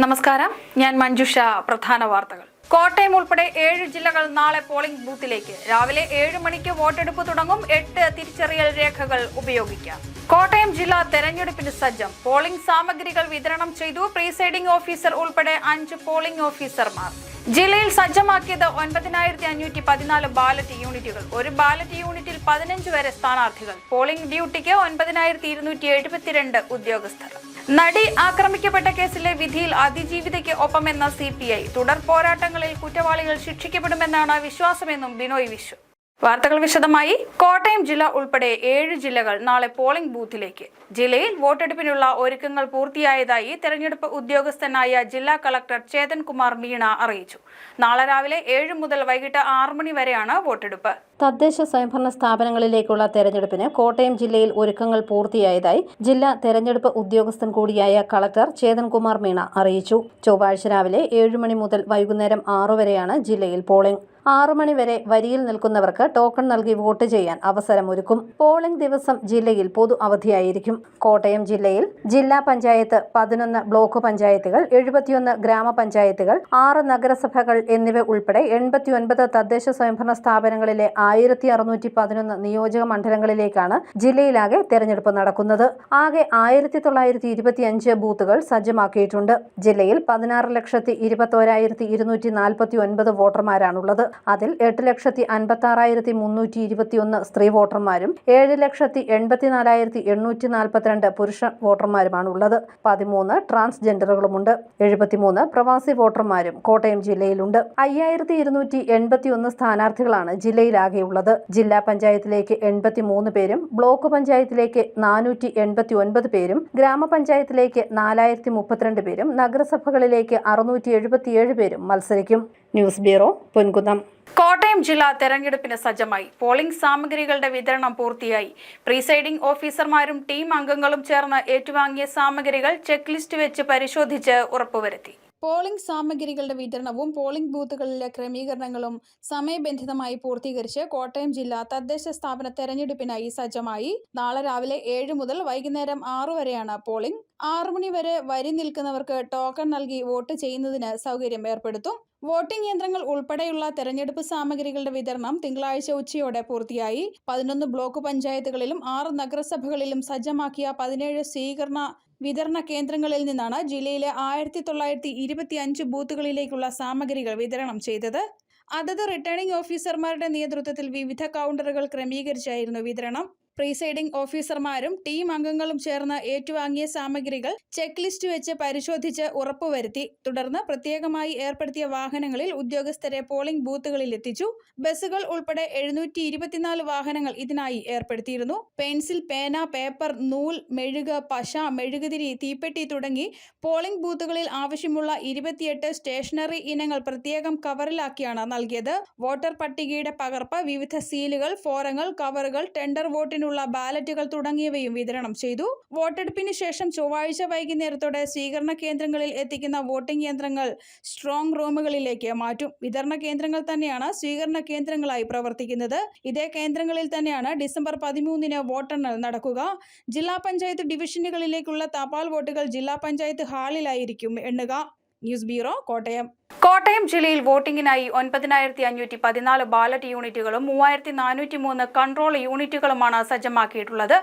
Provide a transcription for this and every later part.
നമസ്കാരം, ഞാൻ മഞ്ജുഷ. പ്രധാന വാർത്തകൾ. കോട്ടയം ഉൾപ്പെടെ 7 ജില്ലകൾ നാളെ പോളിംഗ് ബൂത്തിലേക്ക്. രാവിലെ 7 മണിക്ക് വോട്ടെടുപ്പ് തുടങ്ങും. 8 തിരിച്ചറിയൽ രേഖകൾ ഉപയോഗിക്കാം. കോട്ടയം ജില്ല തെരഞ്ഞെടുപ്പിന് സജ്ജം. പോളിംഗ് സാമഗ്രികൾ വിതരണം ചെയ്തു. പ്രീസൈഡിംഗ് ഓഫീസർ ഉൾപ്പെടെ 5 പോളിംഗ് ഓഫീസർമാർ. ജില്ലയിൽ സജ്ജമാക്കിയത് 9514 ബാലറ്റ് യൂണിറ്റുകൾ. ഒരു ബാലറ്റ് യൂണിറ്റിൽ 15 വരെ സ്ഥാനാർത്ഥികൾ. പോളിംഗ് ഡ്യൂട്ടിക്ക് 9272 ഉദ്യോഗസ്ഥർ. നടി ആക്രമിക്കപ്പെട്ട കേസിലെ വിധിയിൽ അതിജീവിതയ്ക്ക് ഒപ്പമെന്ന CPI. തുടർ പോരാട്ടങ്ങളിൽ കുറ്റവാളികൾ ശിക്ഷിക്കപ്പെടുമെന്നാണ് വിശ്വാസമെന്നും ബിനോയ് വിശ്വം. വാർത്തകൾ വിശദമായി. കോട്ടയം ജില്ല ഉൾപ്പെടെ 7 ജില്ലകൾ നാളെ പോളിംഗ് ബൂത്തിലേക്ക്. ജില്ലയിൽ വോട്ടെടുപ്പിനുള്ള ഒരുക്കങ്ങൾ പൂർത്തിയായതായി തെരഞ്ഞെടുപ്പ് ഉദ്യോഗസ്ഥനായ ജില്ലാ കളക്ടർ ചേതൻ കുമാർ മീണ അറിയിച്ചു. നാളെ രാവിലെ 7 മുതൽ വൈകിട്ട് 6 മണി വരെയാണ് വോട്ടെടുപ്പ്. തദ്ദേശ സ്വയംഭരണ സ്ഥാപനങ്ങളിലേക്കുള്ള തെരഞ്ഞെടുപ്പിന് കോട്ടയം ജില്ലയിൽ ഒരുക്കങ്ങൾ പൂർത്തിയായതായി ജില്ലാ തെരഞ്ഞെടുപ്പ് ഉദ്യോഗസ്ഥൻ കൂടിയായ കളക്ടർ ചേതൻ കുമാർ മീണ അറിയിച്ചു. ചൊവ്വാഴ്ച രാവിലെ 7 മണി മുതൽ വൈകുന്നേരം 6 വരെയാണ് ജില്ലയിൽ പോളിംഗ്. 6 മണി വരെ വരിയിൽ നിൽക്കുന്നവർക്ക് ടോക്കൺ നൽകി വോട്ട് ചെയ്യാൻ അവസരമൊരുക്കും. പോളിംഗ് ദിവസം ജില്ലയിൽ പൊതു അവധിയായിരിക്കും. കോട്ടയം ജില്ലയിൽ ജില്ലാ പഞ്ചായത്ത്, 11 ബ്ലോക്ക് പഞ്ചായത്തുകൾ, 71 ഗ്രാമപഞ്ചായത്തുകൾ, 6 നഗരസഭകൾ എന്നിവ ഉൾപ്പെടെ 89 തദ്ദേശ സ്വയംഭരണ സ്ഥാപനങ്ങളിലെ 1611 നിയോജക മണ്ഡലങ്ങളിലേക്കാണ് ജില്ലയിലാകെ തെരഞ്ഞെടുപ്പ് നടക്കുന്നത്. ആകെ 1925 ബൂത്തുകൾ സജ്ജമാക്കിയിട്ടുണ്ട്. ജില്ലയിൽ 16,21,249 വോട്ടർമാരാണുള്ളത്. അതിൽ 8,56,321 സ്ത്രീ വോട്ടർമാരും 7,84,842 പുരുഷ വോട്ടർമാരുമാണുള്ളത്. 13 ട്രാൻസ്ജെൻഡറുകളുമുണ്ട്. 73 പ്രവാസി വോട്ടർമാരും കോട്ടയം ജില്ലയിലുണ്ട്. 5281 സ്ഥാനാർത്ഥികളാണ് ജില്ലയിലാകെയുള്ളത്. ജില്ലാ പഞ്ചായത്തിലേക്ക് 83 പേരും ബ്ലോക്ക് പഞ്ചായത്തിലേക്ക് 489 പേരും ഗ്രാമപഞ്ചായത്തിലേക്ക് 4032 പേരും നഗരസഭകളിലേക്ക് 677 പേരും മത്സരിക്കും. News bureau, Ponkunnam. കോട്ടയം ജില്ല തെരഞ്ഞെടുപ്പിന് സജ്ജമായി. പോളിംഗ് സാമഗ്രികളുടെ വിതരണം പൂർത്തിയായി. പ്രീസൈഡിംഗ് ഓഫീസർമാരും ടീം അംഗങ്ങളും ചേർന്ന് ഏറ്റുവാങ്ങിയ സാമഗ്രികൾ ചെക്ക് ലിസ്റ്റ് വെച്ച് പരിശോധിച്ച് ഉറപ്പുവരുത്തി. പോളിംഗ് സാമഗ്രികളുടെ വിതരണവും പോളിംഗ് ബൂത്തുകളിലെ ക്രമീകരണങ്ങളും സമയബന്ധിതമായി പൂർത്തീകരിച്ച് കോട്ടയം ജില്ല തദ്ദേശ സ്ഥാപന തെരഞ്ഞെടുപ്പിനായി സജ്ജമായി. നാളെ രാവിലെ 7 മുതൽ വൈകുന്നേരം 6 വരെയാണ് പോളിംഗ്. 6 മണി വരെ വരി നിൽക്കുന്നവർക്ക് ടോക്കൺ നൽകി വോട്ട് ചെയ്യുന്നതിന് സൗകര്യം ഏർപ്പെടുത്തും. വോട്ടിംഗ് യന്ത്രങ്ങൾ ഉൾപ്പെടെയുള്ള തെരഞ്ഞെടുപ്പ് സാമഗ്രികളുടെ വിതരണം തിങ്കളാഴ്ച ഉച്ചയോടെ പൂർത്തിയായി. 11 ബ്ലോക്ക് പഞ്ചായത്തുകളിലും 6 നഗരസഭകളിലും സജ്ജമാക്കിയ 17 വിതരണ കേന്ദ്രങ്ങളിൽ നിന്നാണ് ജില്ലയിലെ 1925 ബൂത്തുകളിലേക്കുള്ള സാമഗ്രികൾ വിതരണം ചെയ്തത്. അതത് റിട്ടേണിംഗ് ഓഫീസർമാരുടെ നേതൃത്വത്തിൽ വിവിധ കൗണ്ടറുകൾ ക്രമീകരിച്ചായിരുന്നു വിതരണം. പ്രീസൈഡിംഗ് ഓഫീസർമാരും ടീം അംഗങ്ങളും ചേർന്ന് ഏറ്റുവാങ്ങിയ സാമഗ്രികൾ ചെക്ക് ലിസ്റ്റ് വെച്ച് പരിശോധിച്ച് ഉറപ്പുവരുത്തി. തുടർന്ന് പ്രത്യേകമായി ഏർപ്പെടുത്തിയ വാഹനങ്ങളിൽ ഉദ്യോഗസ്ഥരെ പോളിംഗ് ബൂത്തുകളിൽ എത്തിച്ചു. ബസ്സുകൾ ഉൾപ്പെടെ 724 വാഹനങ്ങൾ ഇതിനായി ഏർപ്പെടുത്തിയിരുന്നു. പെൻസിൽ, പേന, പേപ്പർ, നൂൽ, മെഴുക്, പശ, മെഴുകുതിരി, തീപ്പെട്ടി തുടങ്ങി പോളിംഗ് ബൂത്തുകളിൽ ആവശ്യമുള്ള 28 സ്റ്റേഷനറി ഇനങ്ങൾ പ്രത്യേകം കവറിലാക്കിയാണ് നൽകിയത്. വോട്ടർ പട്ടികയുടെ പകർപ്പ്, വിവിധ സീലുകൾ, ഫോറങ്ങൾ, കവറുകൾ, ടെൻഡർ വോട്ടിനുള്ള ബാലറ്റുകൾ തുടങ്ങിയവയും വിതരണം ചെയ്തു. വോട്ടെടുപ്പിന് ശേഷം ചൊവ്വാഴ്ച വൈകുന്നേരത്തോടെ സ്വീകരണ കേന്ദ്രങ്ങളിൽ എത്തിക്കുന്ന വോട്ടിംഗ് യന്ത്രങ്ങൾ സ്ട്രോങ് റൂമുകളിലേക്ക് മാറ്റും. വിതരണ കേന്ദ്രങ്ങൾ തന്നെയാണ് സ്വീകരണ കേന്ദ്രങ്ങളായി പ്രവർത്തിക്കുന്നത്. ഇതേ കേന്ദ്രങ്ങളിൽ തന്നെയാണ് ഡിസംബർ 13 വോട്ടെണ്ണൽ നടക്കുക. ജില്ലാ പഞ്ചായത്ത് ഡിവിഷനുകളിലേക്കുള്ള തപാൽ വോട്ടുകൾ ജില്ലാ പഞ്ചായത്ത് ഹാളിലായിരിക്കും എണ്ണുക. News bureau, Kottayam. കോട്ടയം ജില്ലയിൽ വോട്ടിംഗിനായി 9514 ബാലറ്റ് യൂണിറ്റുകളും 3403 കൺട്രോൾ യൂണിറ്റുകളുമാണ് സജ്ജമാക്കിയിട്ടുള്ളത്.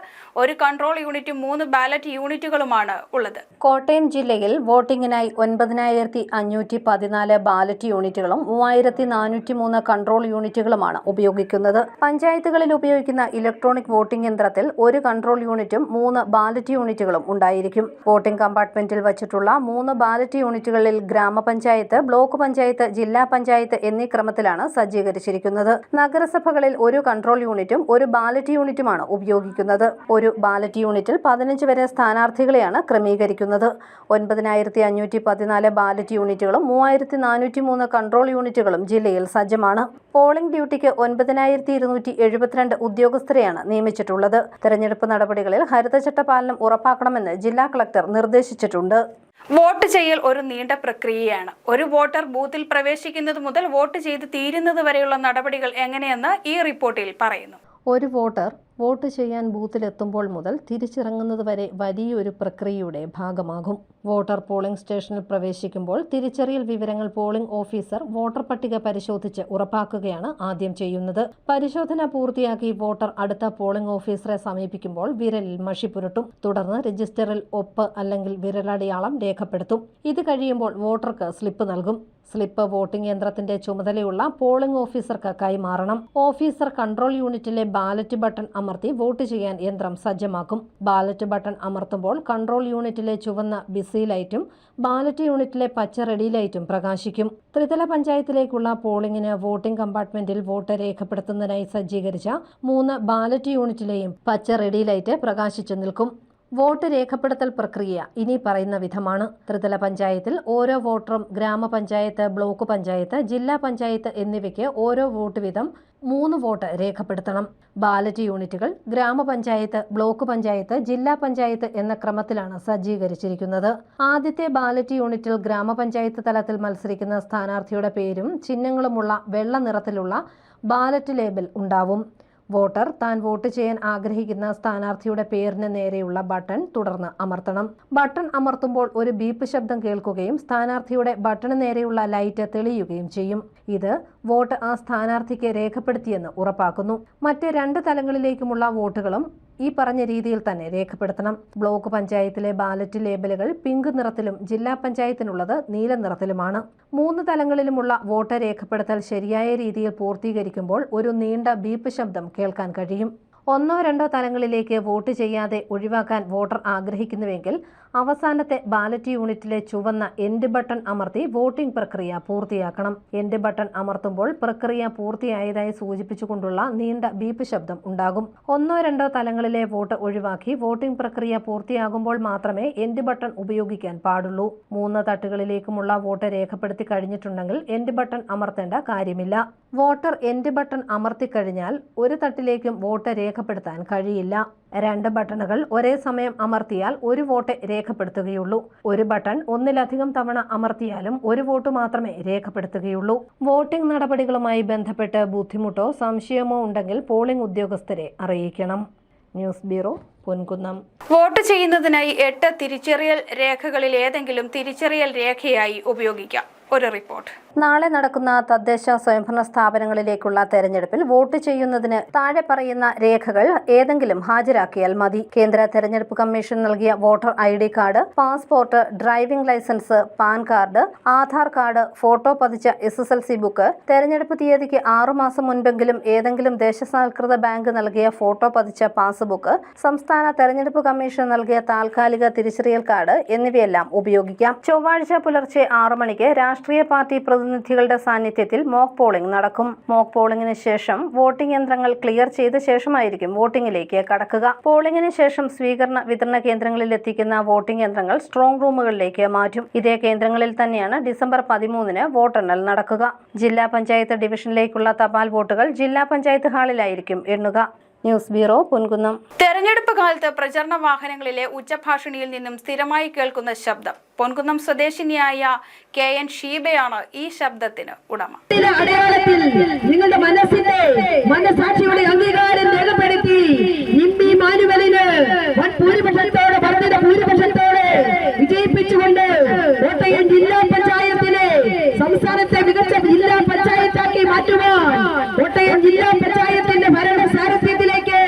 ഒരു കൺട്രോൾ യൂണിറ്റും 3 ബാലറ്റ് യൂണിറ്റുകളുമാണ് ഉള്ളത്. കോട്ടയം ജില്ലയിൽ വോട്ടിംഗിനായി 9514 ബാലറ്റ് യൂണിറ്റുകളും 3403 കൺട്രോൾ യൂണിറ്റുകളുമാണ് ഉപയോഗിക്കുന്നത്. പഞ്ചായത്തുകളിൽ ഉപയോഗിക്കുന്ന ഇലക്ട്രോണിക് വോട്ടിംഗ് യന്ത്രത്തിൽ ഒരു കൺട്രോൾ യൂണിറ്റും 3 ബാലറ്റ് യൂണിറ്റുകളും ഉണ്ടായിരിക്കും. വോട്ടിംഗ് കമ്പാർട്ട്മെന്റിൽ വച്ചിട്ടുള്ള 3 ബാലറ്റ് യൂണിറ്റുകളിൽ ഗ്രാമപഞ്ചായത്ത്, ബ്ലോക്ക് പഞ്ചായത്ത്, ജില്ലാ പഞ്ചായത്ത് എന്നീ ക്രമത്തിലാണ് സജ്ജീകരിച്ചിരിക്കുന്നത്. നഗരസഭകളിൽ ഒരു കൺട്രോൾ യൂണിറ്റും ഒരു ബാലറ്റ് യൂണിറ്റുമാണ് ഉപയോഗിക്കുന്നത്. ഒരു ബാലറ്റ് യൂണിറ്റിൽ 15 വരെ സ്ഥാനാർത്ഥികളെയാണ് ക്രമീകരിക്കുന്നത്. 9514 ബാലറ്റ് യൂണിറ്റുകളും 3403 കൺട്രോൾ യൂണിറ്റുകളും ജില്ലയിൽ സജ്ജമാണ്. പോളിംഗ് ഡ്യൂട്ടിക്ക് 9272 ഉദ്യോഗസ്ഥരെയാണ് നിയമിച്ചിട്ടുള്ളത്. തെരഞ്ഞെടുപ്പ് നടപടികളിൽ ഹരിതചട്ട പാലനം ഉറപ്പാക്കണമെന്ന് ജില്ലാ കളക്ടർ നിർദ്ദേശിച്ചിട്ടുണ്ട്. വോട്ട് ചെയ്യൽ ഒരു നീണ്ട പ്രക്രിയയാണ്. ഒരു വോട്ടർ ബൂത്തിൽ പ്രവേശിക്കുന്നത് മുതൽ വോട്ട് ചെയ്ത് തീരുന്നത് വരെയുള്ള നടപടികൾ എങ്ങനെയെന്ന് ഈ റിപ്പോർട്ടിൽ പറയുന്നു. ഒരു വോട്ടർ വോട്ട് ചെയ്യാൻ ബൂത്തിലെത്തുമ്പോൾ മുതൽ തിരിച്ചിറങ്ങുന്നതുവരെ വലിയൊരു പ്രക്രിയയുടെ ഭാഗമാകും. വോട്ടർ പോളിംഗ് സ്റ്റേഷനിൽ പ്രവേശിക്കുമ്പോൾ തിരിച്ചറിയൽ വിവരങ്ങൾ പോളിംഗ് ഓഫീസർ വോട്ടർ പട്ടിക പരിശോധിച്ച് ഉറപ്പാക്കുകയാണ് ആദ്യം ചെയ്യുന്നത്. പരിശോധന പൂർത്തിയാക്കി വോട്ടർ അടുത്ത പോളിംഗ് ഓഫീസറെ സമീപിക്കുമ്പോൾ വിരലിൽ മഷി പുരട്ടും. തുടർന്ന് രജിസ്റ്ററിൽ ഒപ്പ് അല്ലെങ്കിൽ വിരലടയാളം രേഖപ്പെടുത്തും. ഇത് കഴിയുമ്പോൾ വോട്ടർക്ക് സ്ലിപ്പ് നൽകും. സ്ലിപ്പ് വോട്ടിംഗ് യന്ത്രത്തിന്റെ ചുമതലയുള്ള പോളിംഗ് ഓഫീസർക്ക് കൈമാറണം. ഓഫീസർ കൺട്രോൾ യൂണിറ്റിലെ ബാലറ്റ് ബട്ടൺ അമർത്തി വോട്ട് ചെയ്യാൻ യന്ത്രം സജ്ജമാക്കും. ബാലറ്റ് ബട്ടൺ അമർത്തുമ്പോൾ കൺട്രോൾ യൂണിറ്റിലെ ചുവന്ന ബിസി ലൈറ്റും ബാലറ്റ് യൂണിറ്റിലെ പച്ച റെഡി ലൈറ്റും പ്രകാശിക്കും. ത്രിതല പഞ്ചായത്തിലേക്കുള്ള പോളിംഗിന് വോട്ടിംഗ് കമ്പാർട്ട്മെന്റിൽ വോട്ട് രേഖപ്പെടുത്തുന്നതിനായി സജ്ജീകരിച്ച 3 ബാലറ്റ് യൂണിറ്റിലെയും പച്ച റെഡി ലൈറ്റ് പ്രകാശിച്ചു നിൽക്കും. വോട്ട് രേഖപ്പെടുത്തൽ പ്രക്രിയ ഇനി പറയുന്ന വിധമാണ്. ത്രിതല പഞ്ചായത്തിൽ ഓരോ വോട്ടറും ഗ്രാമപഞ്ചായത്ത്, ബ്ലോക്ക് പഞ്ചായത്ത്, ജില്ലാ പഞ്ചായത്ത് എന്നിവയ്ക്ക് ഓരോ വോട്ട് വീതം 3 വോട്ട് രേഖപ്പെടുത്തണം. ബാലറ്റ് യൂണിറ്റുകൾ ഗ്രാമപഞ്ചായത്ത്, ബ്ലോക്ക് പഞ്ചായത്ത്, ജില്ലാ പഞ്ചായത്ത് എന്ന ക്രമത്തിലാണ് സജ്ജീകരിച്ചിരിക്കുന്നത്. ആദ്യത്തെ ബാലറ്റ് യൂണിറ്റിൽ ഗ്രാമപഞ്ചായത്ത് തലത്തിൽ മത്സരിക്കുന്ന സ്ഥാനാർത്ഥിയുടെ പേരും ചിഹ്നങ്ങളുമുള്ള വെള്ള നിറത്തിലുള്ള ബാലറ്റ് ലേബൽ ഉണ്ടാവും. വോട്ടർ താൻ വോട്ട് ചെയ്യാൻ ആഗ്രഹിക്കുന്ന സ്ഥാനാർത്ഥിയുടെ പേരിന് നേരെയുള്ള ബട്ടൺ തുടർന്ന് അമർത്തണം. ബട്ടൺ അമർത്തുമ്പോൾ ഒരു ബീപ്പ് ശബ്ദം കേൾക്കുകയും സ്ഥാനാർത്ഥിയുടെ ബട്ടണ് നേരെയുള്ള ലൈറ്റ് തെളിയുകയും ചെയ്യും. ഇത് വോട്ട് ആ സ്ഥാനാർത്ഥിക്ക് രേഖപ്പെടുത്തിയെന്ന് ഉറപ്പാക്കുന്നു. മറ്റ് 2 തലങ്ങളിലേക്കുമുള്ള വോട്ടുകളും ഈ പറഞ്ഞ രീതിയിൽ തന്നെ രേഖപ്പെടുത്തണം. ബ്ലോക്ക് പഞ്ചായത്തിലെ ബാലറ്റ് ലേബലുകൾ പിങ്ക് നിറത്തിലും ജില്ലാ പഞ്ചായത്തിനുള്ളത് നീല നിറത്തിലുമാണ്. 3 തലങ്ങളിലുമുള്ള വോട്ട് രേഖപ്പെടുത്തൽ ശരിയായ രീതിയിൽ പൂർത്തീകരിക്കുമ്പോൾ ഒരു നീണ്ട ബീപ്പ് ശബ്ദം കേൾക്കാൻ കഴിയും. 1-2 തലങ്ങളിലേക്ക് വോട്ട് ചെയ്യാതെ ഒഴിവാക്കാൻ വോട്ടർ ആഗ്രഹിക്കുന്നുവെങ്കിൽ അവസാനത്തെ ബാലറ്റ് യൂണിറ്റിലെ ചുവന്ന എൻഡ് ബട്ടൺ അമർത്തി വോട്ടിംഗ് പ്രക്രിയ പൂർത്തിയാക്കണം. എൻഡ് ബട്ടൺ അമർത്തുമ്പോൾ പ്രക്രിയ പൂർത്തിയായതായി സൂചിപ്പിച്ചുകൊണ്ടുള്ള നീണ്ട ബീപ്പ് ശബ്ദം ഉണ്ടാകും. 1-2 തലങ്ങളിലെ വോട്ട് ഒഴിവാക്കി വോട്ടിംഗ് പ്രക്രിയ പൂർത്തിയാകുമ്പോൾ മാത്രമേ എൻഡ് ബട്ടൺ ഉപയോഗിക്കാൻ പാടുള്ളൂ. 3 തട്ടുകളിലേക്കുമുള്ള വോട്ട് രേഖപ്പെടുത്തി കഴിഞ്ഞിട്ടുണ്ടെങ്കിൽ എൻഡ് ബട്ടൺ അമർത്തേണ്ട കാര്യമില്ല. വോട്ടർ എൻഡ് ബട്ടൺ അമർത്തിക്കഴിഞ്ഞാൽ ഒരു തട്ടിലേക്കും വോട്ട് രേഖപ്പെടുത്താൻ കഴിയില്ല. 2 ബട്ടണുകൾ ഒരേ സമയം അമർത്തിയാൽ ഒരു വോട്ട് രേഖപ്പെടുത്തുകയുള്ളൂ. ഒരു ബട്ടൺ ഒന്നിലധികം തവണ അമർത്തിയാലും ഒരു വോട്ട് മാത്രമേ രേഖപ്പെടുത്തുകയുള്ളൂ. വോട്ടിംഗ് നടപടികളുമായി ബന്ധപ്പെട്ട് ബുദ്ധിമുട്ടോ സംശയമോ ഉണ്ടെങ്കിൽ പോളിംഗ് ഉദ്യോഗസ്ഥരെ അറിയിക്കണം. News bureau, Ponkunnam. വോട്ട് ചെയ്യുന്നതിനായി 8 തിരിച്ചറിയൽ രേഖകളിൽ ഏതെങ്കിലും തിരിച്ചറിയൽ രേഖയായി ഉപയോഗിക്കാം. ഒരു റിപ്പോർട്ട്. നാളെ നടക്കുന്ന തദ്ദേശ സ്വയംഭരണ സ്ഥാപനങ്ങളിലേക്കുള്ള തെരഞ്ഞെടുപ്പിൽ വോട്ട് ചെയ്യുന്നതിന് താഴെ പറയുന്ന രേഖകൾ ഏതെങ്കിലും ഹാജരാക്കിയാൽ മതി. കേന്ദ്ര തെരഞ്ഞെടുപ്പ് കമ്മീഷൻ നൽകിയ voter ID card, passport, driving licence, PAN card, Aadhaar card, photo പതിച്ച SSLC ബുക്ക്, തെരഞ്ഞെടുപ്പ് തീയതിക്ക് 6 മാസം മുൻപെങ്കിലും ഏതെങ്കിലും ദേശസാൽകൃത ബാങ്ക് നൽകിയ ഫോട്ടോ പതിച്ച പാസ്ബുക്ക്, സംസ്ഥാന തെരഞ്ഞെടുപ്പ് കമ്മീഷൻ നൽകിയ താൽക്കാലിക തിരിച്ചറിയൽ കാർഡ് എന്നിവയെല്ലാം ഉപയോഗിക്കാം. ചൊവ്വാഴ്ച പുലർച്ചെ 6 മണിക്ക് രാഷ്ട്രീയ പാർട്ടി പ്രതിനിധികളുടെ സാന്നിധ്യത്തിൽ മോക്ക് പോളിംഗ് നടക്കും. മോക്ക് പോളിംഗിന് ശേഷം വോട്ടിംഗ് യന്ത്രങ്ങൾ ക്ലിയർ ചെയ്ത ശേഷമായിരിക്കും വോട്ടിംഗിലേക്ക് കടക്കുക. പോളിംഗിന് ശേഷം സ്വീകരണ വിതരണ കേന്ദ്രങ്ങളിൽ എത്തിക്കുന്ന വോട്ടിംഗ് യന്ത്രങ്ങൾ സ്ട്രോങ് റൂമുകളിലേക്ക് മാറ്റും. ഇതേ കേന്ദ്രങ്ങളിൽ തന്നെയാണ് ഡിസംബർ 13-ന് വോട്ടെണ്ണൽ നടക്കുക. ജില്ലാ പഞ്ചായത്ത് ഡിവിഷനിലേക്കുള്ള തപാൽ വോട്ടുകൾ ജില്ലാ പഞ്ചായത്ത് ഹാളിലായിരിക്കും എണ്ണുക. News bureau, Ponkunnam. തെരഞ്ഞെടുപ്പ് കാലത്ത് പ്രചരണ വാഹനങ്ങളിലെ ഉച്ചഭാഷിണിയിൽ നിന്നും സ്ഥിരമായി കേൾക്കുന്ന ശബ്ദം പൊൻകുന്നം സ്വദേശിനിയായ KN ഷീബയാണ് ഈ ശബ്ദത്തിന് ഉടമ. അടയാളത്തിൽ നിങ്ങളുടെ മനസാക്ഷിയുടെ അംഗീകാരം രേഖപ്പെടുത്തി ഇമ്പി മാനുവലിന് ഭൂരിപക്ഷത്തോടെ വിജയിപ്പിച്ചുകൊണ്ട് കോട്ടയം ജില്ലാ പഞ്ചായത്തിനെ സംസ്ഥാനത്തെ മികച്ച ജില്ലാ പഞ്ചായത്താക്കി മാറ്റുവാൻ കോട്ടയം ജില്ലാ പഞ്ചായത്തിന്റെ ഭരണ സാരഥ്യത്തിലേക്ക്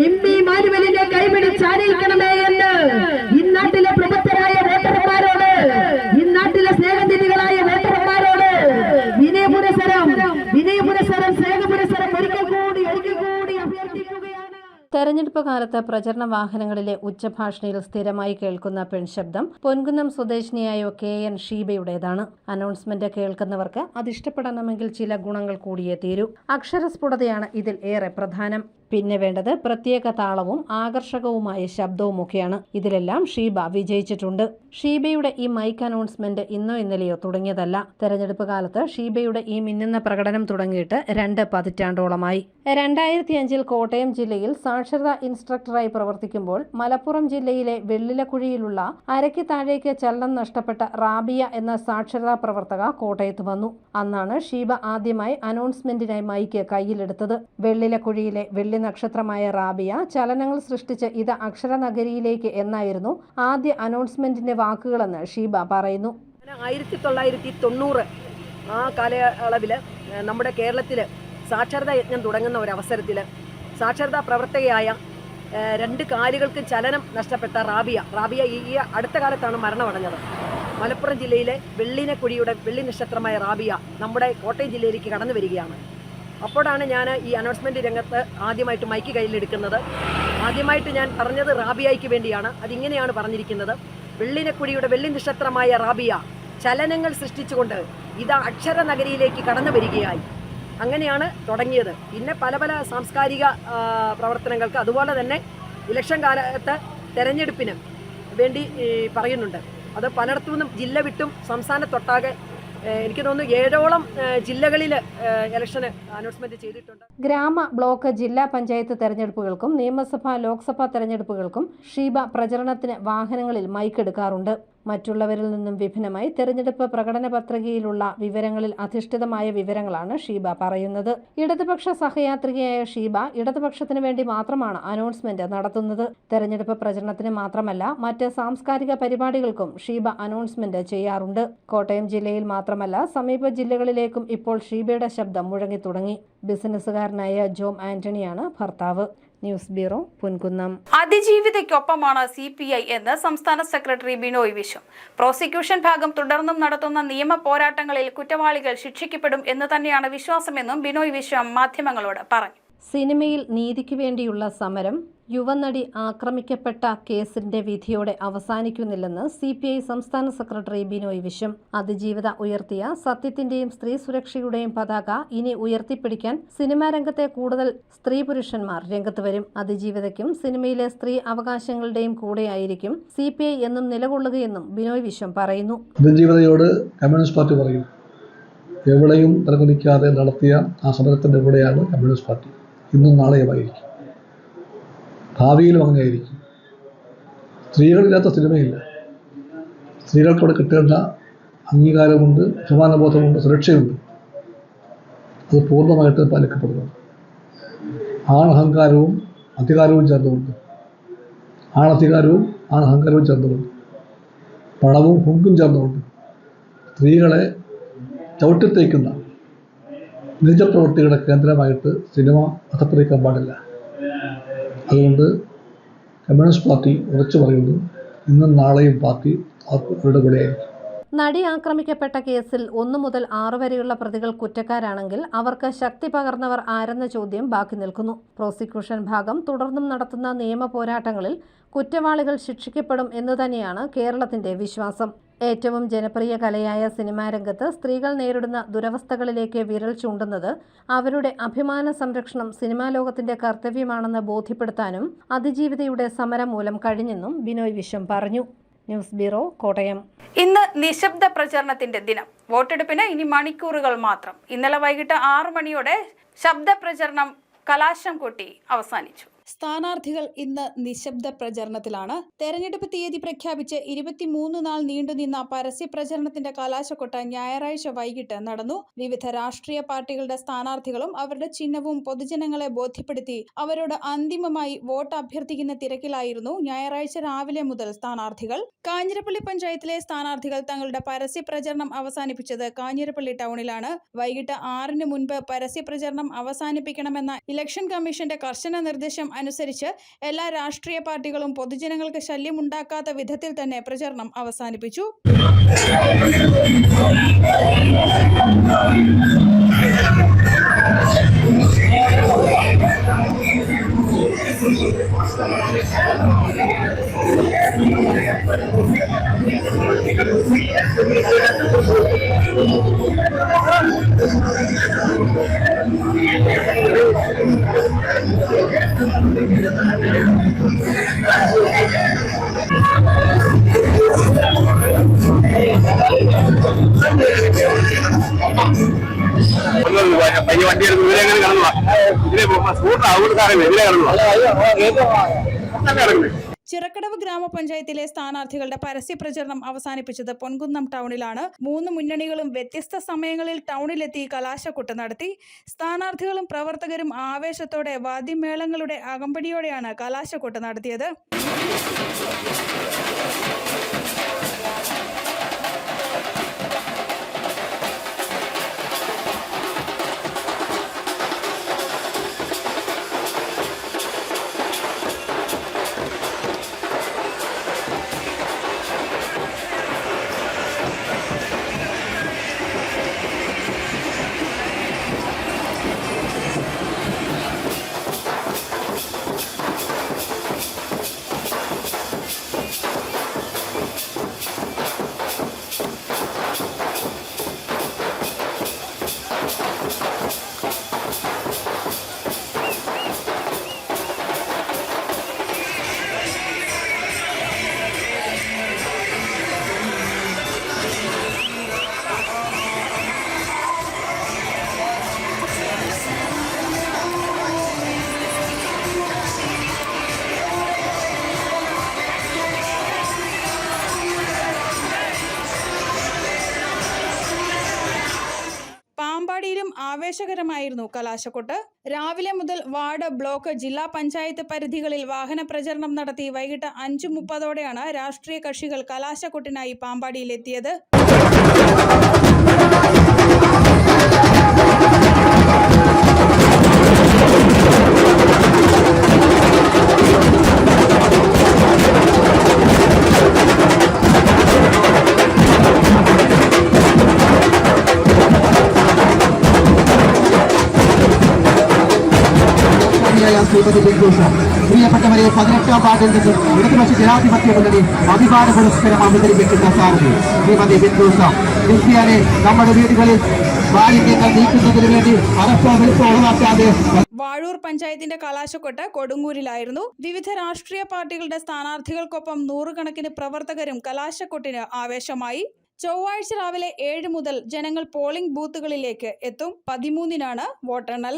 ഇമ്പി മാനുവലിനെ കൈപിടിച്ചാനയിക്കണമേ എന്ന് ഇന്നാട്ടിലെ പ്രബുദ്ധരായ വോട്ടർമാരോട്, ഇന്നാട്ടിലെ സ്നേഹനിധികളായ വോട്ടർമാരോട് വിനയപുരസരം സ്നേഹപുരസരം ഒരിക്കൽ കൂടി അഭ്യർത്ഥിക്കുകയാണ്. തെരഞ്ഞെടുപ്പ് കാലത്ത് പ്രചരണ വാഹനങ്ങളിലെ ഉച്ചഭാഷണിയിൽ സ്ഥിരമായി കേൾക്കുന്ന പെൺശബ്ദം പൊൻകുന്നം സ്വദേശിനിയായ KN ഷീബയുടേതാണ്. അനൗൺസ്മെന്റ് കേൾക്കുന്നവർക്ക് അതിഷ്ടപ്പെടണമെങ്കിൽ ചില ഗുണങ്ങൾ കൂടിയേ തീരൂ. അക്ഷരസ്ഫുടതയാണ് ഇതിൽ ഏറെ പ്രധാനം. പിന്നെ വേണ്ടത് പ്രത്യേക താളവും ആകർഷകവുമായ ശബ്ദവുമൊക്കെയാണ്. ഇതിലെല്ലാം ഷീബ വിജയിച്ചിട്ടുണ്ട്. ഷീബയുടെ ഈ മൈക്ക് അനൗൺസ്മെന്റ് ഇന്നോ ഇന്നലെയോ തുടങ്ങിയതല്ല. തെരഞ്ഞെടുപ്പ് കാലത്ത് ഷീബയുടെ ഈ മിന്നുന്ന പ്രകടനം തുടങ്ങിയിട്ട് 2 പതിറ്റാണ്ടോളമായി. 2005-ൽ കോട്ടയം ജില്ലയിൽ സാക്ഷി സാക്ഷരതാ ഇൻസ്ട്രക്ടറായി പ്രവർത്തിക്കുമ്പോൾ മലപ്പുറം ജില്ലയിലെ വെള്ളിലക്കുഴിയിലുള്ള അരയ്ക്ക് താഴേക്ക് ചലനം നഷ്ടപ്പെട്ട റാബിയ എന്ന സാക്ഷരതാ പ്രവർത്തക കോട്ടയത്ത് വന്നു. അന്നാണ് ഷീബ ആദ്യമായി അനൗൺസ്മെന്റിനായി മൈക്ക് കയ്യിലെടുത്തത്. വെള്ളിലക്കുഴിയിലെ വെള്ളി നക്ഷത്രമായ റാബിയ ചലനങ്ങൾ സൃഷ്ടിച്ച് ഇത് അക്ഷരനഗരിയിലേക്ക് എന്നായിരുന്നു ആദ്യ അനൗൺസ്മെന്റിന്റെ വാക്കുകളെന്ന് ഷീബ പറയുന്നു. 1990 ആ കാലയളവിൽ നമ്മുടെ കേരളത്തിൽ സാക്ഷരതാ യജ്ഞം തുടങ്ങുന്ന ഒരവസരത്തിൽ സാക്ഷരതാ പ്രവർത്തകയായ 2 കാലുകൾക്ക് ചലനം നഷ്ടപ്പെട്ട റാബിയ ഈ അടുത്ത കാലത്താണ് മരണമടഞ്ഞത്. മലപ്പുറം ജില്ലയിലെ വെള്ളിനക്കുഴിയുടെ വെള്ളി നക്ഷത്രമായ റാബിയ നമ്മുടെ കോട്ടയം ജില്ലയിലേക്ക് കടന്നു വരികയാണ്. അപ്പോഴാണ് ഞാൻ ഈ അനൗൺസ്മെൻറ്റ് രംഗത്ത് ആദ്യമായിട്ട് മൈക്ക് കയ്യിലെടുക്കുന്നത്. ആദ്യമായിട്ട് ഞാൻ പറഞ്ഞത് റാബിയയ്ക്ക് വേണ്ടിയാണ്. അതിങ്ങനെയാണ് പറഞ്ഞിരിക്കുന്നത്: വെള്ളിനക്കുഴിയുടെ വെള്ളി നക്ഷത്രമായ റാബിയ ചലനങ്ങൾ സൃഷ്ടിച്ചുകൊണ്ട് ഇതാ അക്ഷരനഗരിയിലേക്ക് കടന്നു വരികയായി. അങ്ങനെയാണ് തുടങ്ങിയത്. പിന്നെ പല സാംസ്കാരിക പ്രവർത്തനങ്ങൾക്ക്, അതുപോലെ തന്നെ ഇലക്ഷൻ കാലത്ത് തെരഞ്ഞെടുപ്പിന് വേണ്ടി പറയുന്നുണ്ട്. അത് പലയിടത്തുനിന്നും ജില്ല വിട്ടും സംസ്ഥാനത്തൊട്ടാകെ എനിക്ക് തോന്നുന്നു 7ഓളം ജില്ലകളിൽ ഇലക്ഷന് അനൗൺസ്മെന്റ് ചെയ്തിട്ടുണ്ട്. ഗ്രാമ, ബ്ലോക്ക്, ജില്ലാ പഞ്ചായത്ത് തെരഞ്ഞെടുപ്പുകൾക്കും നിയമസഭാ, ലോക്സഭാ തെരഞ്ഞെടുപ്പുകൾക്കും ഷീബ പ്രചരണത്തിന് വാഹനങ്ങളിൽ മൈക്കെടുക്കാറുണ്ട്. മറ്റുള്ളവരിൽ നിന്നും വിഭിന്നമായി തെരഞ്ഞെടുപ്പ് പ്രകടന പത്രികയിലുള്ള വിവരങ്ങളിൽ അധിഷ്ഠിതമായ വിവരങ്ങളാണ് ഷീബ പറയുന്നത്. ഇടതുപക്ഷ സഹയാത്രികയായ ഷീബ ഇടതുപക്ഷത്തിന് വേണ്ടി മാത്രമാണ് അനൗൺസ്മെന്റ് നടത്തുന്നത്. തെരഞ്ഞെടുപ്പ് പ്രചരണത്തിന് മാത്രമല്ല, മറ്റ് സാംസ്കാരിക പരിപാടികൾക്കും ഷീബ അനൗൺസ്മെന്റ് ചെയ്യാറുണ്ട്. കോട്ടയം ജില്ലയിൽ മാത്രമല്ല, സമീപ ജില്ലകളിലേക്കും ഇപ്പോൾ ഷീബയുടെ ശബ്ദം മുഴങ്ങിത്തുടങ്ങി. ബിസിനസ്സുകാരനായ ജോം ആന്റണിയാണ് ഭർത്താവ്. News bureau, Ponkunnam. അതിജീവിതയ്ക്കൊപ്പമാണ് CPI എന്ന് സംസ്ഥാന സെക്രട്ടറി ബിനോയ് വിശ്വം. പ്രോസിക്യൂഷൻ ഭാഗം തുടർന്നും നടത്തുന്ന നിയമ പോരാട്ടങ്ങളിൽ കുറ്റവാളികൾ ശിക്ഷിക്കപ്പെടും എന്ന് തന്നെയാണ് വിശ്വാസമെന്നും ബിനോയ് വിശ്വം മാധ്യമങ്ങളോട് പറഞ്ഞു. സിനിമയിൽ നീതിക്ക് വേണ്ടിയുള്ള സമരം യുവനടി ആക്രമിക്കപ്പെട്ട കേസിന്റെ വിധിയോടെ അവസാനിക്കുന്നില്ലെന്ന് CPI സംസ്ഥാന സെക്രട്ടറി ബിനോയ് വിശ്വം. അതിജീവിത ഉയർത്തിയ സത്യത്തിന്റെയും സ്ത്രീ സുരക്ഷയുടെയും പതാക ഇനി ഉയർത്തിപ്പിടിക്കാൻ സിനിമാ രംഗത്തെ കൂടുതൽ സ്ത്രീ പുരുഷന്മാർ രംഗത്ത് വരും. അതിജീവിതയ്ക്കും സിനിമയിലെ സ്ത്രീ അവകാശങ്ങളുടെയും കൂടെയായിരിക്കും CPI എന്നും നിലകൊള്ളുകയെന്നും ബിനോയ് വിശ്വം പറയുന്നു. അതിജീവിതയോട് കമ്മ്യൂണിസ്റ്റ് പാർട്ടി പറയും, എവിടെയും തലകുനിക്കാതെ നടത്തിയ ആ സമരത്തിന്റെ കൂടെയാണ് കമ്മ്യൂണിസ്റ്റ് പാർട്ടി. ഇന്നും നാളെയുമായിരിക്കും, ഭാവിയിലും അങ്ങനെയായിരിക്കും. സ്ത്രീകളില്ലാത്ത സിനിമയില്ല. സ്ത്രീകൾക്കവിടെ കിട്ടേണ്ട അംഗീകാരമുണ്ട്, അഭിമാനബോധമുണ്ട്, സുരക്ഷയുണ്ട്. അത് പൂർണ്ണമായിട്ട് പാലിക്കപ്പെടുന്നു. ആണഹങ്കാരവും അധികാരവും ചേർന്നുകൊണ്ട്, ആണധികാരവും ആണഹങ്കാരവും ചേർന്നുകൊണ്ട്, പണവും ഹുങ്കും ചേർന്നുകൊണ്ട് സ്ത്രീകളെ ചവിട്ടിത്തേക്കുന്ന നീചപ്രവൃത്തികളുടെ കേന്ദ്രമായിട്ട് സിനിമ അധപ്പതിക്കാൻ പാടില്ല. അതുകൊണ്ട് കമ്മ്യൂണിസ്റ്റ് പാർട്ടി ഉറച്ചു പറയുന്നു, ഇന്നും നാളെയും പാർട്ടി അവരുടെ കൂടെയായിരിക്കും. നടി ആക്രമിക്കപ്പെട്ട കേസിൽ 1 മുതൽ 6 വരെയുള്ള പ്രതികൾ കുറ്റക്കാരാണെങ്കിൽ അവർക്ക് ശക്തി പകർന്നവർ ആരെന്ന ചോദ്യം ബാക്കി നിൽക്കുന്നു. പ്രോസിക്യൂഷൻ ഭാഗം തുടർന്നും നടത്തുന്ന നിയമ പോരാട്ടങ്ങളിൽ കുറ്റവാളികൾ ശിക്ഷിക്കപ്പെടും എന്നുതന്നെയാണ് കേരളത്തിന്റെ വിശ്വാസം. ഏറ്റവും ജനപ്രിയ കലയായ സിനിമാ രംഗത്ത് സ്ത്രീകൾ നേരിടുന്ന ദുരവസ്ഥകളിലേക്ക് വിരൽ ചൂണ്ടുന്നത് അവരുടെ അഭിമാന സംരക്ഷണം സിനിമാ ലോകത്തിന്റെ കർത്തവ്യമാണെന്ന് ബോധ്യപ്പെടുത്താനും അതിജീവിതയുടെ സമരം മൂലം കഴിഞ്ഞെന്നും ബിനോയ് വിശ്വം പറഞ്ഞു. News bureau, Kottayam. ഇന്ന് നിശബ്ദ പ്രചരണത്തിന്റെ ദിനം. വോട്ടെടുപ്പിന് ഇനി മണിക്കൂറുകൾ മാത്രം. ഇന്നലെ വൈകിട്ട് 6 മണിയോടെ ശബ്ദ പ്രചരണം കലാശം കൊട്ടി അവസാനിച്ചു. സ്ഥാനാർത്ഥികൾ ഇന്ന് നിശബ്ദ പ്രചരണത്തിലാണ്. തെരഞ്ഞെടുപ്പ് തീയതി പ്രഖ്യാപിച്ച് 23 നാൾ നീണ്ടുനിന്ന പരസ്യ പ്രചരണത്തിന്റെ കലാശക്കൊട്ട ഞായറാഴ്ച വൈകിട്ട് നടന്നു. വിവിധ രാഷ്ട്രീയ പാർട്ടികളുടെ സ്ഥാനാർത്ഥികളും അവരുടെ ചിഹ്നവും പൊതുജനങ്ങളെ ബോധ്യപ്പെടുത്തി അവരോട് അന്തിമമായി വോട്ട് അഭ്യർത്ഥിക്കുന്ന തിരക്കിലായിരുന്നു ഞായറാഴ്ച രാവിലെ മുതൽ സ്ഥാനാർത്ഥികൾ. കാഞ്ഞിരപ്പള്ളി പഞ്ചായത്തിലെ സ്ഥാനാർത്ഥികൾ തങ്ങളുടെ പരസ്യ പ്രചരണം അവസാനിപ്പിച്ചത് കാഞ്ഞിരപ്പള്ളി ടൗണിലാണ്. വൈകിട്ട് 6-ന് മുൻപ് പരസ്യ പ്രചരണം അവസാനിപ്പിക്കണമെന്ന ഇലക്ഷൻ കമ്മീഷന്റെ കർശന നിർദ്ദേശം അനുസരിച്ച് എല്ലാ രാഷ്ട്രീയ പാർട്ടികളും പൊതുജനങ്ങൾക്ക് ശല്യമുണ്ടാക്കാത്ത വിധത്തിൽ തന്നെ പ്രചരണം അവസാനിപ്പിച്ചു. ചിറക്കടവ് ഗ്രാമപഞ്ചായത്തിലെ സ്ഥാനാർത്ഥികളുടെ പരസ്യ പ്രചരണം അവസാനിപ്പിച്ചത് പൊൻകുന്നം ടൗണിലാണ്. 3 മുന്നണികളും വ്യത്യസ്ത സമയങ്ങളിൽ ടൗണിലെത്തി കലാശക്കൊട്ട് നടത്തി. സ്ഥാനാർത്ഥികളും പ്രവർത്തകരും ആവേശത്തോടെ വാദ്യമേളങ്ങളുടെ അകമ്പടിയോടെയാണ് കലാശക്കൊട്ട് നടത്തിയത്. പാമ്പാടിയിലും ആവേശകരമായിരുന്നു കലാശക്കൊട്ട്. രാവിലെ മുതൽ വാർഡ്, ബ്ലോക്ക്, ജില്ലാ പഞ്ചായത്ത് പരിധികളിൽ വാഹന പ്രചരണം നടത്തി വൈകിട്ട് 5:30ഓടെയാണ് രാഷ്ട്രീയ കക്ഷികൾ കലാശക്കൊട്ടിനായി പാമ്പാടിയിലെത്തിയത്. പ്രിയപ്പെട്ടവരെ, 18ാം വാർഡിൽ നിന്നും ഇടതുപക്ഷ ജനാധിപത്യ മുന്നണി അഭിമാന പുരസ്കാരം അവതരിപ്പിക്കുന്ന സാരഥി ശ്രീമതി ബിന്ദുസ ക്രിസ്ത്യാനെ നമ്മുടെ വീടുകളിൽ മാലിന്യങ്ങൾ നീക്കുന്നതിന് വേണ്ടി ഉളവാക്കാതെ. വാഴൂർ പഞ്ചായത്തിന്റെ കലാശക്കൊട്ട് കൊടുങ്ങൂരിലായിരുന്നു. വിവിധ രാഷ്ട്രീയ പാർട്ടികളുടെ സ്ഥാനാർത്ഥികൾക്കൊപ്പം 100 കണക്കിന് പ്രവർത്തകരും കലാശക്കൊട്ടിന് ആവേശമായി. ചൊവ്വാഴ്ച രാവിലെ 7 മുതൽ ജനങ്ങൾ പോളിംഗ് ബൂത്തുകളിലേക്ക് എത്തും. 13-നാണ് വോട്ടെണ്ണൽ.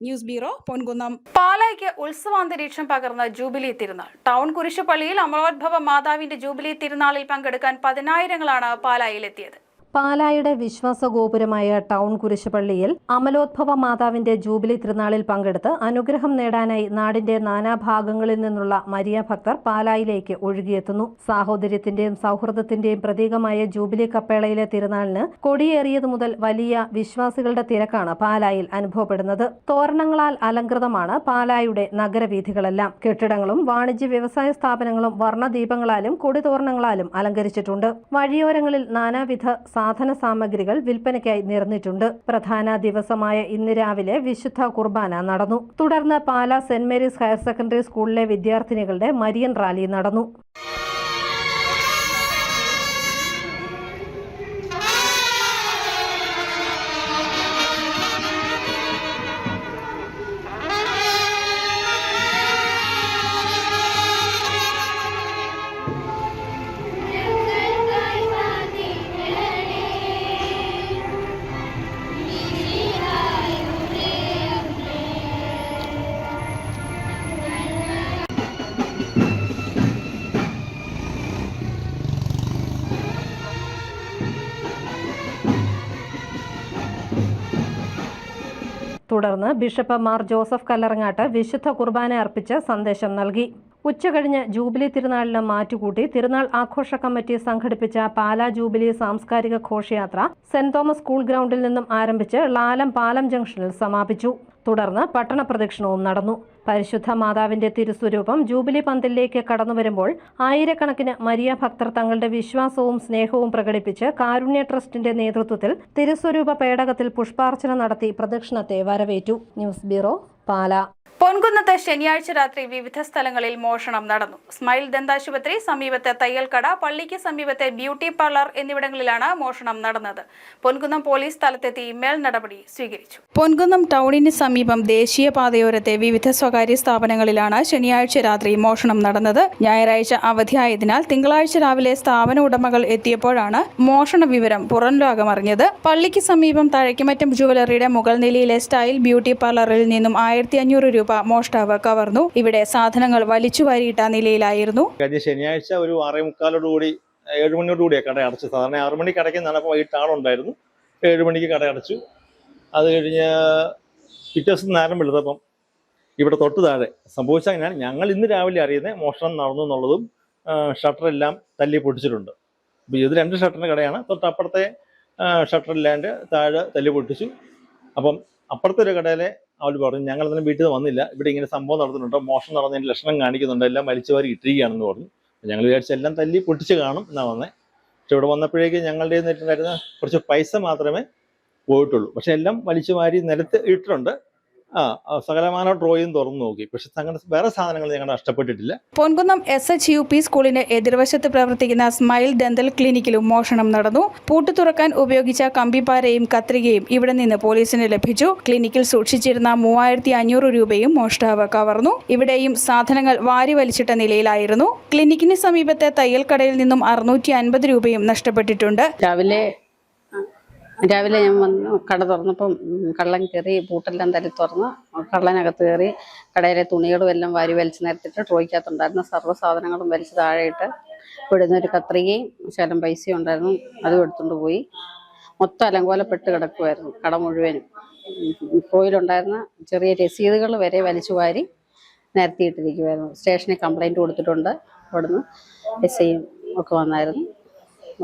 News bureau, Ponkunnam. പാലായ്ക്ക് ഉത്സവാന്തരീക്ഷം പകർന്ന ജൂബിലി തിരുനാൾ. ടൗൺ കുരിശുപള്ളിയിൽ അമലോദ്ഭവ മാതാവിന്റെ ജൂബിലി തിരുനാളിൽ പങ്കെടുക്കാൻ 10,000-ങ്ങളാണ് പാലായിലെത്തിയത്. പാലായുടെ വിശ്വാസഗോപുരമായ ടൗൺ കുരിശുപള്ളിയിൽ അമലോദ്ഭവ മാതാവിന്റെ ജൂബിലി തിരുനാളിൽ പങ്കെടുത്ത് അനുഗ്രഹം നേടാനായി നാടിന്റെ നാനാഭാഗങ്ങളിൽ നിന്നുള്ള മരിയ ഭക്തർ പാലായിലേക്ക് ഒഴുകിയെത്തുന്നു. സാഹോദര്യത്തിന്റെയും സൗഹൃദത്തിന്റെയും പ്രതീകമായ ജൂബിലി കപ്പേളയിലെ തിരുനാളിന് കൊടിയേറിയതു മുതൽ വലിയ വിശ്വാസികളുടെ തിരക്കാണ് പാലായിൽ അനുഭവപ്പെടുന്നത്. തോരണങ്ങളാൽ അലങ്കൃതമാണ് പാലായുടെ നഗരവീഥികളെല്ലാം. കെട്ടിടങ്ങളും വാണിജ്യ വ്യവസായ സ്ഥാപനങ്ങളും വർണ്ണദീപങ്ങളാലും കൊടിതോരണങ്ങളാലും അലങ്കരിച്ചിട്ടുണ്ട്. വഴിയോരങ്ങളിൽ നാനാവിധ സാധന സാമഗ്രികൾ വിൽപ്പനയ്ക്കായി നിരന്നിട്ടുണ്ട്. പ്രധാന ദിവസമായ ഇന്ന് രാവിലെ വിശുദ്ധ കുർബാന നടന്നു. തുടർന്ന് Pala saint Mary's higher secondary സ്കൂളിലെ വിദ്യാർത്ഥിനികളുടെ മരിയൻ റാലി നടന്നു. തുടർന്ന് ബിഷപ്പ് മാർ ജോസഫ് കല്ലറങ്ങാട്ട് വിശുദ്ധ കുർബാന അർപ്പിച്ച് സന്ദേശം നൽകി. ഉച്ചകഴിഞ്ഞ് ജൂബിലി തിരുനാളിന് മാറ്റുകൂട്ടി തിരുനാൾ ആഘോഷ കമ്മിറ്റി സംഘടിപ്പിച്ച പാലാ ജൂബിലി സാംസ്കാരിക ഘോഷയാത്ര സെന്റ് തോമസ് സ്കൂൾ ഗ്രൗണ്ടിൽ നിന്നും ആരംഭിച്ച് ലാലം പാലം ജംഗ്ഷനിൽ സമാപിച്ചു. തുടർന്ന് പട്ടണ പ്രദക്ഷിണവും നടന്നു. പരിശുദ്ധ മാതാവിന്റെ തിരുസ്വരൂപം ജൂബിലി പന്തലിലേക്ക് കടന്നുവരുമ്പോൾ ആയിരക്കണക്കിന് മരിയ ഭക്തർ തങ്ങളുടെ വിശ്വാസവും സ്നേഹവും പ്രകടിപ്പിച്ച് കാരുണ്യ ട്രസ്റ്റിന്റെ നേതൃത്വത്തിൽ തിരുസ്വരൂപ പേടകത്തിൽ പുഷ്പാർച്ചന നടത്തി പ്രദക്ഷിണത്തെ വരവേറ്റു. News bureau, Pala. പൊൻകുന്നത്ത് ശനിയാഴ്ച രാത്രി വിവിധ സ്ഥലങ്ങളിൽ മോഷണം നടന്നു. സ്മൈൽ ദന്താശുപത്രി, സമീപത്തെ തയ്യൽക്കട, പള്ളിക്ക് സമീപത്തെ ബ്യൂട്ടി പാർലർ എന്നിവിടങ്ങളിലാണ് മോഷണം നടന്നത്. പൊൻകുന്നം പോലീസ് സ്ഥലത്തെത്തി മേൽ നടപടി സ്വീകരിച്ചു. പൊൻകുന്നം ടൗണിന് സമീപം ദേശീയപാതയോരത്തെ വിവിധ സ്വകാര്യ സ്ഥാപനങ്ങളിലാണ് ശനിയാഴ്ച രാത്രി മോഷണം നടന്നത്. ഞായറാഴ്ച അവധിയായതിനാൽ തിങ്കളാഴ്ച രാവിലെ സ്ഥാപന ഉടമകൾ എത്തിയപ്പോഴാണ് മോഷണ വിവരം പുറം ലോകമറിഞ്ഞത്. പള്ളിക്ക് സമീപം തഴക്കിമറ്റം ജുവലറിയുടെ മുകൾ നിലയിലെ സ്റ്റൈൽ ബ്യൂട്ടി പാർലറിൽ നിന്നും 1500 രൂപ മോഷ്ടാവ് കവർന്നു. ഇവിടെ സാധനങ്ങൾ വലിച്ചുവാരിയിട്ട നിലയിലായിരുന്നു. കഴിഞ്ഞ ശനിയാഴ്ച ഒരു 6:45 7 മണിയോടുകൂടിയാണ് കട അടച്ചു. സാധാരണ 6 മണിക്ക് അടയ്ക്കുന്നതാണ്. അപ്പോൾ വൈകിട്ട് ആളുണ്ടായിരുന്നു. 7 മണിക്ക് കട അടച്ചു. അത് കഴിഞ്ഞ് പിറ്റേ ദിവസം നേരം വെളുത്തപ്പം ഇവിടെ തൊട്ട് താഴെ സംഭവിച്ചാൽ ഞങ്ങൾ ഇന്ന് രാവിലെ അറിയുന്നത് മോഷണം നടന്നു എന്നുള്ളതും ഷട്ടറെല്ലാം തല്ലി പൊട്ടിച്ചിട്ടുണ്ട്. അപ്പോൾ ഇത് 2 ഷട്ടറിൻ്റെ കടയാണ്. തൊട്ടപ്പുറത്തെ ഷട്ടറില്ലാണ്ട് താഴെ തല്ലി പൊട്ടിച്ചു. അപ്പം അപ്പുറത്തെ ഒരു കടയിലെ അവർ പറഞ്ഞു ഞങ്ങൾ തന്നെ വീട്ടിൽ നിന്ന് വന്നില്ല, ഇവിടെ ഇങ്ങനെ സംഭവം നടത്തുന്നുണ്ടോ, മോഷണം നടന്നതിൻ്റെ ലക്ഷണം കാണിക്കുന്നുണ്ട്, എല്ലാം വലിച്ചുവാരി ഇട്ടിരിക്കുകയാണെന്ന് പറഞ്ഞു. ഞങ്ങൾ വിചാരിച്ച എല്ലാം തല്ലി പൊട്ടിച്ച് കാണും എന്നാണ് വന്നത്. പക്ഷെ ഇവിടെ വന്നപ്പോഴേക്ക് ഞങ്ങളുടെ നെറ്റിലായിരുന്ന കുറച്ച് പൈസ മാത്രമേ പോയിട്ടുള്ളൂ. പക്ഷെ എല്ലാം വലിച്ചുവാരി നിലത്ത് ഇട്ടിട്ടുണ്ട്. സകലമാന ഡ്രോയും തുറന്നു നോക്കി. പക്ഷെ വേറെ സാധനങ്ങൾ ഞങ്ങൾ നഷ്ടപ്പെട്ടിട്ടില്ല. പൊൻകുന്നം SHUP സ്കൂളിന് എതിർവശത്ത് പ്രവർത്തിക്കുന്ന സ്മൈൽ ഡെന്റൽ ക്ലിനിക്കിലും മോഷണം നടന്നു. പൂട്ട് തുറക്കാൻ ഉപയോഗിച്ച കമ്പിപ്പാരയും കത്രികയും ഇവിടെ നിന്ന് പോലീസിന് ലഭിച്ചു. ക്ലിനിക്കിൽ സൂക്ഷിച്ചിരുന്ന 3500 രൂപയും മോഷ്ടാവ് കവർന്നു. ഇവിടെയും സാധനങ്ങൾ വാരി വലിച്ചിട്ട നിലയിലായിരുന്നു. ക്ലിനിക്കിന് സമീപത്തെ തയ്യൽക്കടയിൽ നിന്നും 650 രൂപയും നഷ്ടപ്പെട്ടിട്ടുണ്ട്. രാവിലെ ഞാൻ വന്ന് കട തുറന്നപ്പം കള്ളൻ കയറി, പൂട്ടെല്ലാം തല്ലി തുറന്ന് കള്ളനകത്ത് കയറി കടയിലെ തുണികളും എല്ലാം വാരി വലിച്ച് നിരത്തിട്ട് ട്രോയ്ക്കകത്തുണ്ടായിരുന്ന സർവ്വ സാധനങ്ങളും വലിച്ച് താഴെയിട്ട് ഇവിടുന്ന് ഒരു കത്രികയും ശകലം പൈസയും ഉണ്ടായിരുന്നു, അതും എടുത്തുകൊണ്ട് പോയി. മൊത്തം അലങ്കോലപ്പെട്ട് കിടക്കുമായിരുന്നു കട മുഴുവനും. ട്രോയിലുണ്ടായിരുന്ന ചെറിയ രസീതുകൾ വരെ വലിച്ചു വാരി നിരത്തിയിട്ടിരിക്കുമായിരുന്നു. സ്റ്റേഷനിൽ കംപ്ലൈൻറ്റ് കൊടുത്തിട്ടുണ്ട്. അവിടുന്ന് SIയും ഒക്കെ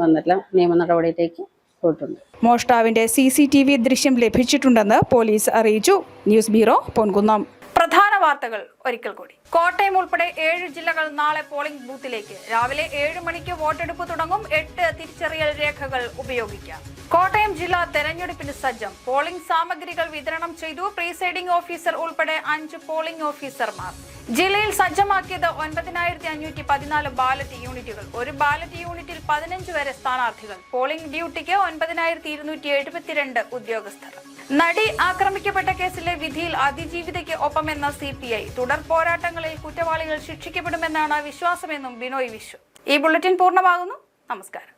വന്നെല്ലാം നിയമ നടപടിയിലേക്ക് പോയിട്ടുണ്ട്. മോഷ്ടാവിന്റെ CCTV ദൃശ്യം ലഭിച്ചിട്ടുണ്ടെന്ന് പോലീസ് അറിയിച്ചു. News bureau, Ponkunnam. പ്രധാന വാർത്തകൾ ഒരിക്കൽ കൂടി. കോട്ടയം ഉൾപ്പെടെ 7 ജില്ലകൾ നാളെ പോളിംഗ് ബൂത്തിലേക്ക്. രാവിലെ 7 മണിക്ക് വോട്ടെടുപ്പ് തുടങ്ങും. 8 തിരിച്ചറിയൽ രേഖകൾ ഉപയോഗിക്കാം. കോട്ടയം ജില്ല തെരഞ്ഞെടുപ്പിന് സജ്ജം. പോളിംഗ് സാമഗ്രികൾ വിതരണം ചെയ്തു. പ്രീസൈഡിംഗ് ഓഫീസർ ഉൾപ്പെടെ 5 പോളിംഗ് ഓഫീസർമാർ. ജില്ലയിൽ സജ്ജമാക്കിയത് 9514 ബാലറ്റ് യൂണിറ്റുകൾ. ഒരു ബാലറ്റ് യൂണിറ്റിൽ 15 വരെ സ്ഥാനാർത്ഥികൾ. പോളിംഗ് ഡ്യൂട്ടിക്ക് 9272 ഉദ്യോഗസ്ഥർ. നടി ആക്രമിക്കപ്പെട്ട കേസിലെ വിധിയിൽ അതിജീവിതയ്ക്ക് ഒപ്പമെന്ന CPI. തുടർ പോരാട്ടങ്ങളിൽ കുറ്റവാളികൾ ശിക്ഷിക്കപ്പെടുമെന്നാണ് വിശ്വാസമെന്നും ബിനോയ് വിശ്വം. ഈ ബുള്ളറ്റിൻ പൂർണ്ണമാകുന്നു. നമസ്കാരം.